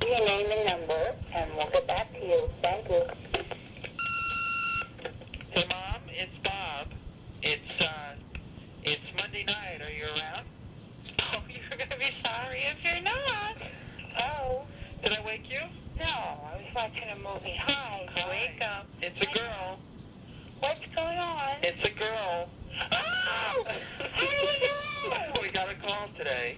your name and number, and we'll get back to you. Thank you. Hey, Mom, it's Bob. It's Monday night. Are you around? Oh, you're going to be sorry if you're not. Oh. Did I wake you? No, I was watching a movie. Hi, wake up. It's a girl. What's going on? It's a girl. Oh! How do you know? We got a call today.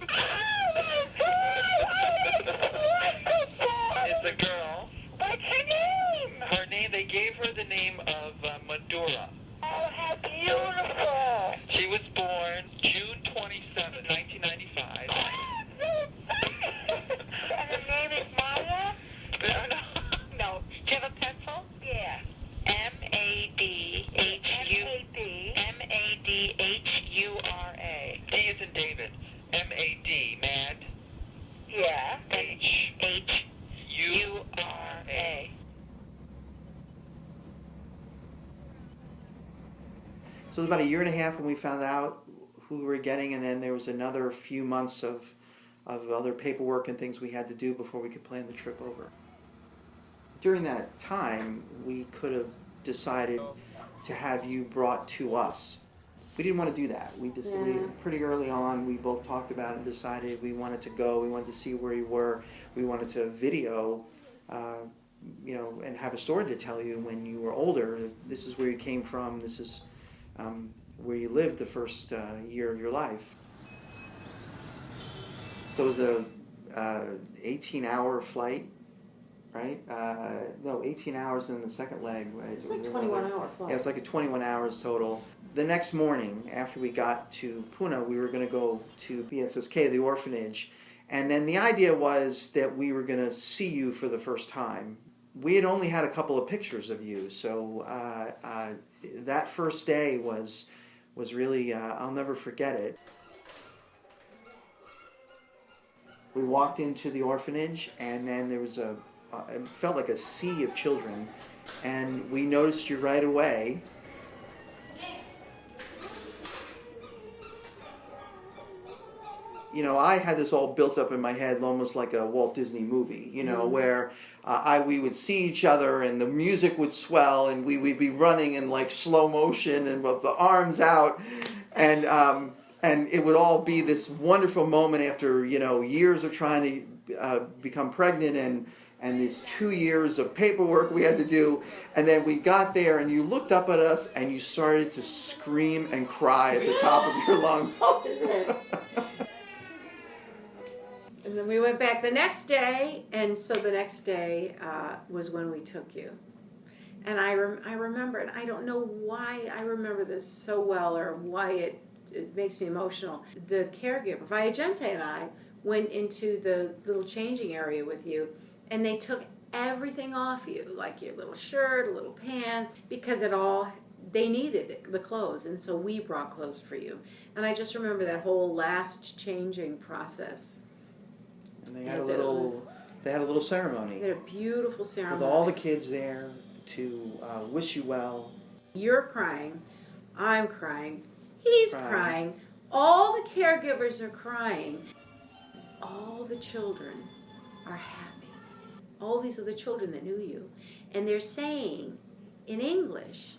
It's a girl. What's her name? Her name, they gave her the name of Madhura. Oh, how beautiful. She was born June 27, 1995. And her name is Maya? No. Do you have a pencil? Yeah. Madhura. D is in David. M-A-D, Mad. Yeah. H-U-R-A. So it was about a year and a half when we found out who we were getting, and then there was another few months of other paperwork and things we had to do before we could plan the trip over. During that time, we could have decided to have you brought to us. We didn't want to do that. We pretty early on, we both talked about it and decided we wanted to go. We wanted to see where you were. We wanted to video, and have a story to tell you when you were older. This is where you came from. This is where you lived the first year of your life. So it was a 18-hour flight, right? 18 hours in the second leg, right? It's like a 21-hour flight. Yeah, it's like a 21 hours total. The next morning, after we got to Pune, we were going to go to BSSK, the orphanage, and then the idea was that we were going to see you for the first time. We had only had a couple of pictures of you, so that first day was really, I'll never forget it. We walked into the orphanage, and then there was it felt like a sea of children, and we noticed you right away. I had this all built up in my head, almost like a Walt Disney movie, where we would see each other and the music would swell and we would be running in like slow motion and with the arms out, and it would all be this wonderful moment after years of trying to become pregnant and these 2 years of paperwork we had to do, and then we got there and you looked up at us and you started to scream and cry at the top of your lungs. And then we went back the next day, and so the next day was when we took you. And I remember, and I don't know why I remember this so well or why it makes me emotional. The caregiver, Viagente, and I went into the little changing area with you, and they took everything off you, like your little shirt, little pants, because they needed the clothes, and so we brought clothes for you. And I just remember that whole last changing process. And they had a little ceremony. They had a beautiful ceremony. With all the kids there to wish you well. You're crying. I'm crying. He's crying. All the caregivers are crying. All the children are happy. All these are the children that knew you. And they're saying in English,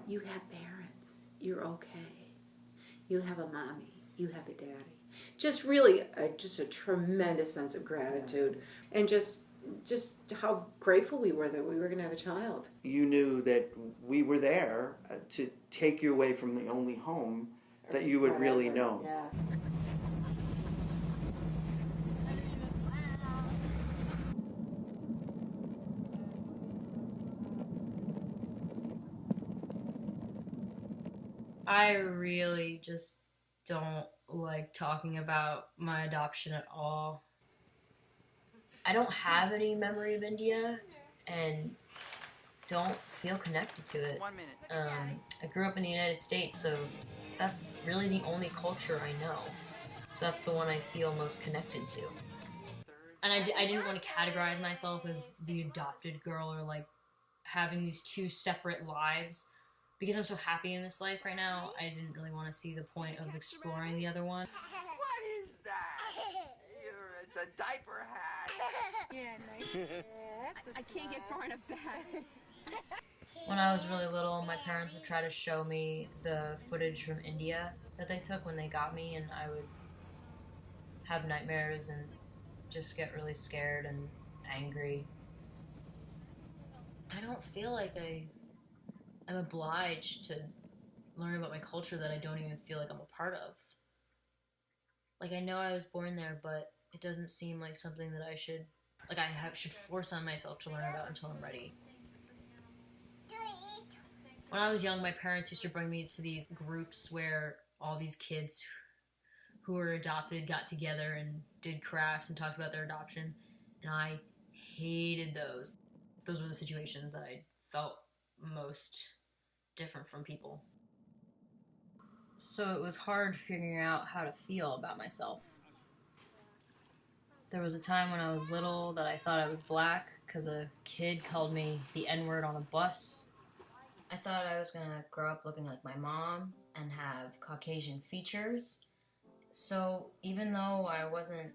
you have parents. You're okay. You have a mommy. You have a daddy. Just really, just a tremendous sense of gratitude, and just how grateful we were that we were going to have a child. You knew that we were there to take you away from the only home that you had really known. Yeah. I really just don't like talking about my adoption at all. I don't have any memory of India and don't feel connected to it. 1 minute. I grew up in the United States, so that's really the only culture I know. So that's the one I feel most connected to. And I didn't want to categorize myself as the adopted girl or like having these two separate lives. Because I'm so happy in this life right now, I didn't really want to see the point of exploring the other one. What is that? It's a diaper hat. Yeah, nice. I can't get far enough back. When I was really little, my parents would try to show me the footage from India that they took when they got me, and I would have nightmares and just get really scared and angry. I don't feel like I'm obliged to learn about my culture that I don't even feel like I'm a part of. Like, I know I was born there, but it doesn't seem like something that I should, should force on myself to learn about until I'm ready. When I was young, my parents used to bring me to these groups where all these kids who were adopted got together and did crafts and talked about their adoption, and I hated those. Those were the situations that I felt most different from people. So it was hard figuring out how to feel about myself. There was a time when I was little that I thought I was black because a kid called me the N-word on a bus. I thought I was gonna grow up looking like my mom and have Caucasian features. So even though I wasn't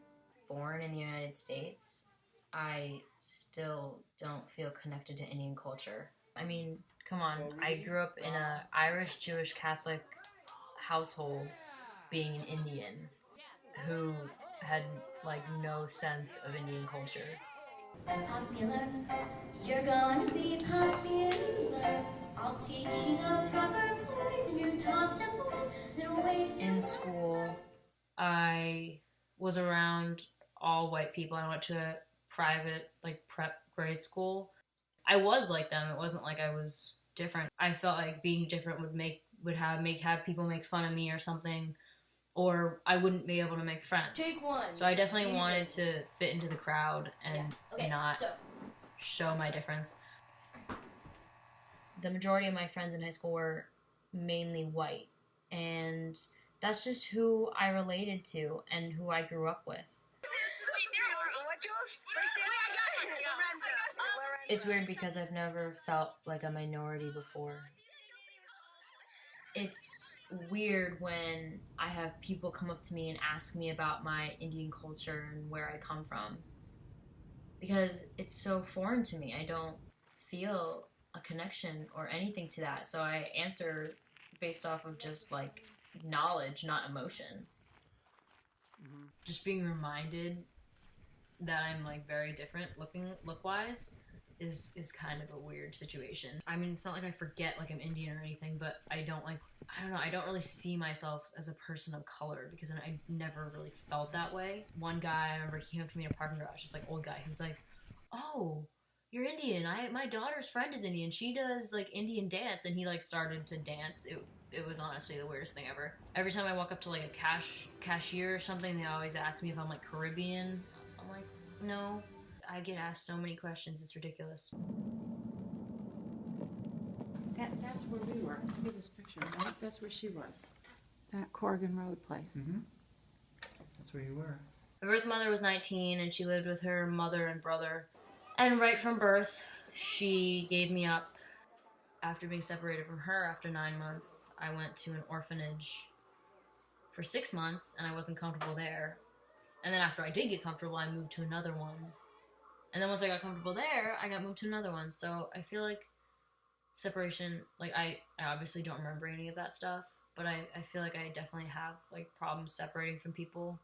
born in the United States, I still don't feel connected to Indian culture. I mean, come on, I grew up in an Irish Jewish Catholic household being an Indian who had no sense of Indian culture. Popular, you're gonna be popular. I'll teach you the proper poise and your top boys little ways to In school, I was around all white people. I went to a private prep grade school. I was like them. It wasn't like I was different. I felt like being different would have people make fun of me or something, or I wouldn't be able to make friends. take one. So I definitely wanted to fit into the crowd and not show my difference. The majority of my friends in high school were mainly white, and that's just who I related to and who I grew up with. It's weird because I've never felt like a minority before. It's weird when I have people come up to me and ask me about my Indian culture and where I come from, because it's so foreign to me. I don't feel a connection or anything to that, so I answer based off of just knowledge, not emotion. Mm-hmm. Just being reminded that I'm very different look-wise is kind of a weird situation. I mean, it's not like I forget I'm Indian or anything, but I don't really see myself as a person of color because I never really felt that way. One guy, I remember, he came up to me in a parking garage, just old guy. He was like, "Oh, you're Indian. My daughter's friend is Indian. She does Indian dance," and he started to dance. It was honestly the weirdest thing ever. Every time I walk up to a cashier or something, they always ask me if I'm Caribbean. I'm like, no. I get asked so many questions, it's ridiculous. That's where we were. Look at this picture, right? That's where she was. That Corrigan Road place. Mm-hmm. That's where you were. My birth mother was 19, and she lived with her mother and brother. And right from birth, she gave me up. After being separated from her after 9 months, I went to an orphanage for 6 months, and I wasn't comfortable there. And then after I did get comfortable, I moved to another one. And then once I got comfortable there, I got moved to another one. So I feel like separation, I obviously don't remember any of that stuff, but I feel like I definitely have problems separating from people.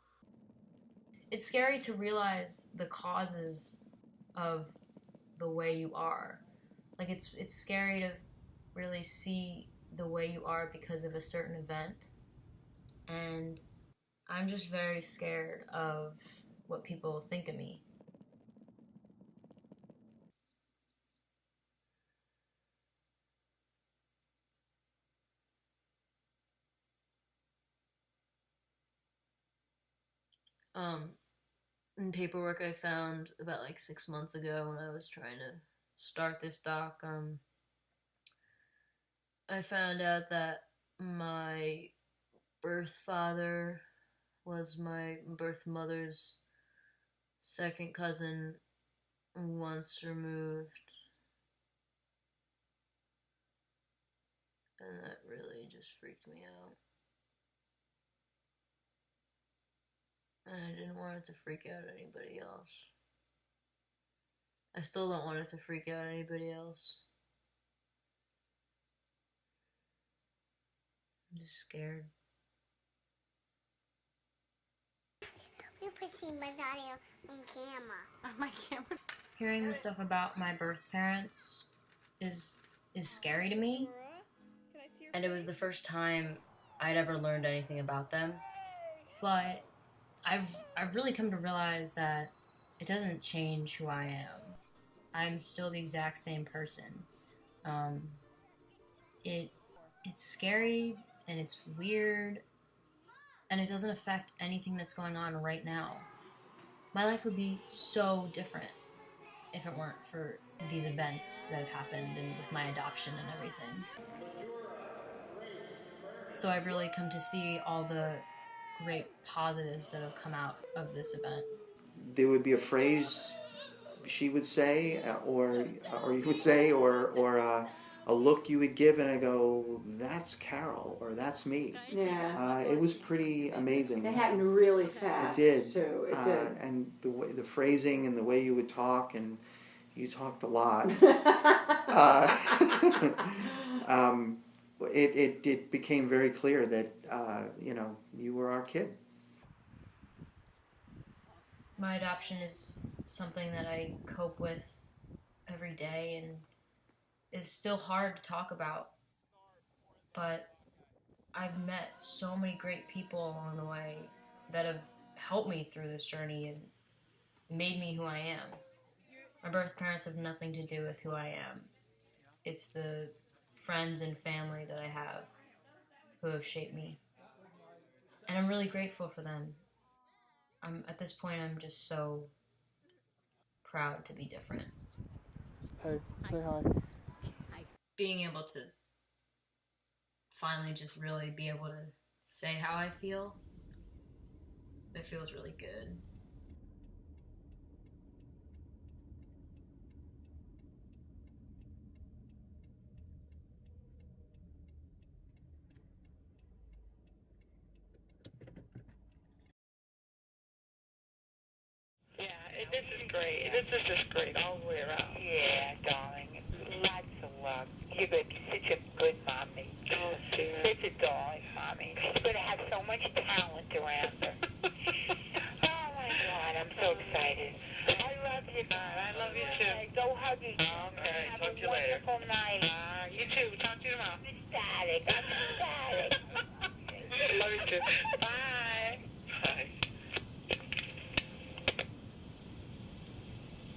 It's scary to realize the causes of the way you are. It's scary to really see the way you are because of a certain event. And I'm just very scared of what people think of me. In paperwork I found about 6 months ago when I was trying to start this doc, I found out that my birth father was my birth mother's second cousin once removed. And that really just freaked me out. And I didn't want it to freak out anybody else. I still don't want it to freak out anybody else. I'm just scared. You can see my daddy on camera. On my camera. Hearing the stuff about my birth parents is scary to me. And it was the first time I'd ever learned anything about them. But I've really come to realize that it doesn't change who I am. I'm still the exact same person. It's scary and it's weird, and it doesn't affect anything that's going on right now. My life would be so different if it weren't for these events that have happened and with my adoption and everything. So I've really come to see all the great positives that have come out of this event. There would be a phrase she would say, or you would say, or a look you would give, and I go, "That's Carol," or "That's me." Yeah. It was pretty amazing. It happened really fast. It did. Too. It did. And the phrasing and the way you would talk, and you talked a lot. It became very clear that you were our kid. My adoption is something that I cope with every day and is still hard to talk about. But I've met so many great people along the way that have helped me through this journey and made me who I am. My birth parents have nothing to do with who I am. It's the friends and family that I have who have shaped me. And I'm really grateful for them. At this point, I'm just so proud to be different. Hey, say hi. Being able to finally just really be able to say how I feel, it feels really good. This is great. This is just great all the way around. Yeah, darling. Lots of love. You're going to be such a good mommy. Oh, dear. Such a darling mommy. She's going to have so much talent around her. Oh, my God. I'm so excited. I love you, God. I love you, too. Go hug each other. Okay. Have talk to you later. Have a wonderful night. You, too. Talk to you tomorrow. I'm ecstatic. I'm ecstatic. Love you, too. Bye. Bye.